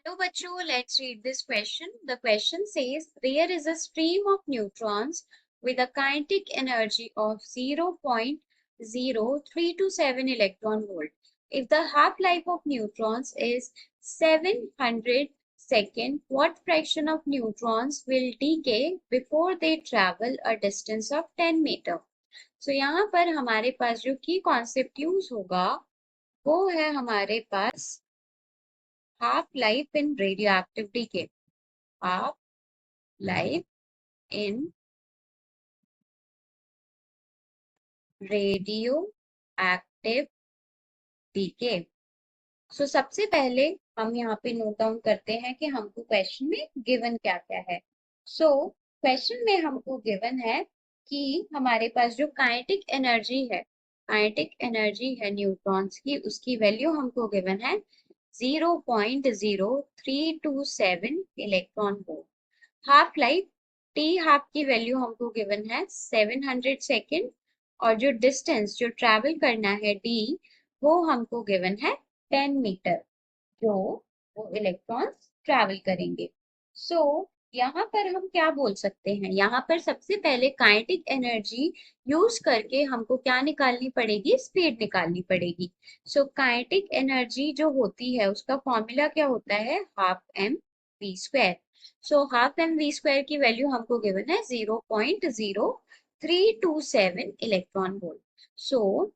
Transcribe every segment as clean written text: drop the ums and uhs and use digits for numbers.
Hello, bachcho. Let's read this question. The question says, there is a stream of neutrons with a kinetic energy of 0.0327 electron volt. If the half-life of neutrons is 700 seconds, what fraction of neutrons will decay before they travel a distance of 10 meter? So यहाँ पर हमारे पास जो की concept use होगा वो है हमारे पास half life in radioactive decay. Half life in radioactive decay. सो सबसे पहले हम यहाँ पे नोट डाउन करते हैं कि हमको क्वेश्चन में गिवन क्या क्या है. सो क्वेश्चन में हमको गिवन है कि हमारे पास जो काइनेटिक एनर्जी है न्यूट्रॉन्स की, उसकी वैल्यू हमको गिवन है 0.0327 electron volt. Half life T half की वैल्यू हमको गिवन है 700 सेकेंड और जो डिस्टेंस जो ट्रैवल करना है डी वो हमको गिवन है 10 मीटर जो वो इलेक्ट्रॉन्स ट्रैवल करेंगे. सो यहाँ पर हम क्या बोल सकते हैं, यहाँ पर सबसे पहले काइनेटिक एनर्जी यूज करके हमको क्या निकालनी पड़ेगी, स्पीड निकालनी पड़ेगी. सो काइनेटिक एनर्जी जो होती है उसका फॉर्मूला क्या होता है, half M V square. So half M V square की वैल्यू हमको गिवन है 0.0327 electron volt. So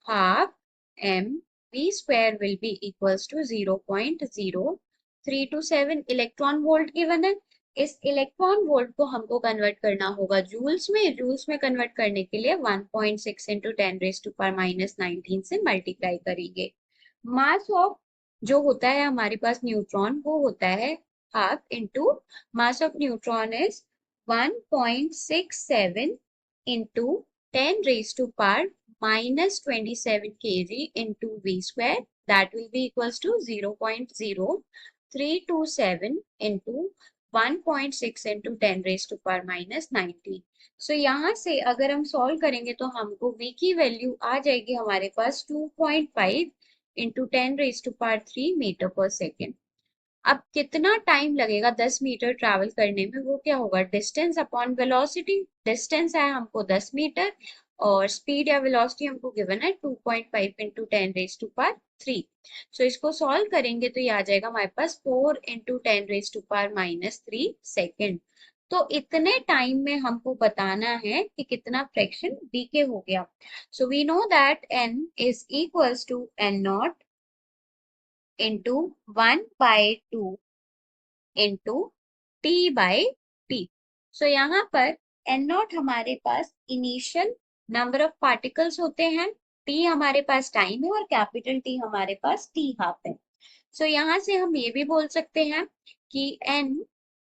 half M V square will be equals to 0.0327 electron volt given है. इस इलेक्ट्रॉन वोल्ट को हमको कन्वर्ट करना होगा जूल्स में कन्वर्ट करने के लिए 1.6 इंटू 10⁻⁻19 से मल्टीप्लाई करेंगे. मास ऑफ जो होता है हमारे पास न्यूट्रॉन वो होता है half into mass of neutron is 1.67 into 10⁻⁻27 kg into V square, that will be equals to 0.0327 into 1.6 into 10⁻⁻19. सो यहाँ से अगर हम सॉल्व करेंगे तो हमको V की वैल्यू आ जाएगी हमारे पास 2.5 into 10⁻³ मीटर पर सेकेंड. अब कितना टाइम लगेगा 10 मीटर ट्रैवल करने में, वो क्या होगा, डिस्टेंस अपॉन वेलोसिटी. डिस्टेंस है हमको 10 मीटर और स्पीड या वेलोसिटी हमको गिवन है 2.5 इंटू 10⁻³ सो इसको सॉल्व करेंगे तो ये आ जाएगा हमारे पास 4 इंटू 10⁻³ सेकेंड. तो इतने टाइम में हमको बताना है कि कितना फ्रैक्शन डीके हो गया. So we know that n is equals to n0 into 1/2 into t by t. So यहाँ पर n0 हमारे पास इनिशियल नंबर ऑफ पार्टिकल्स होते हैं, t हमारे पास टाइम है और कैपिटल T हमारे पास t हाफ है. सो यहाँ से हम ये भी बोल सकते हैं कि n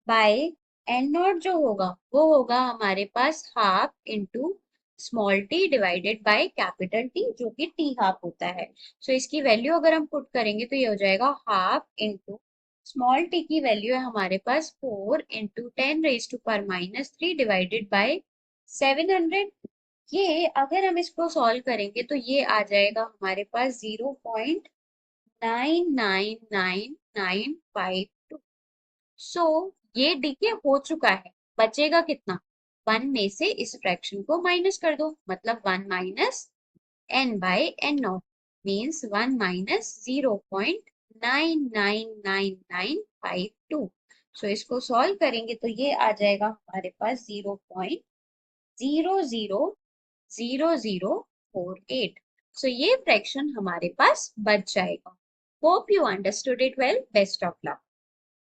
बाय n0 जो होगा वो होगा हमारे पास half into small t divided by capital T जो कि t हाफ होता है. सो इसकी वैल्यू अगर हम पुट करेंगे तो ये हो जाएगा हाफ इंटू स्मॉल t की वैल्यू है हमारे पास 4 इंटू 10⁻³ डिवाइडेड बाय 700. ये अगर हम इसको सॉल्व करेंगे तो ये आ जाएगा हमारे पास 0.999952. सो ये डीके हो चुका है. बचेगा कितना, 1 में से इस फ्रैक्शन को माइनस कर दो, मतलब 1 minus n by n0 means 1 minus 0.999952. So इसको सॉल्व करेंगे तो ये आ जाएगा हमारे पास 0.000048. सो ये फ्रैक्शन हमारे पास बच जाएगा. Hope you understood it well. Best of luck.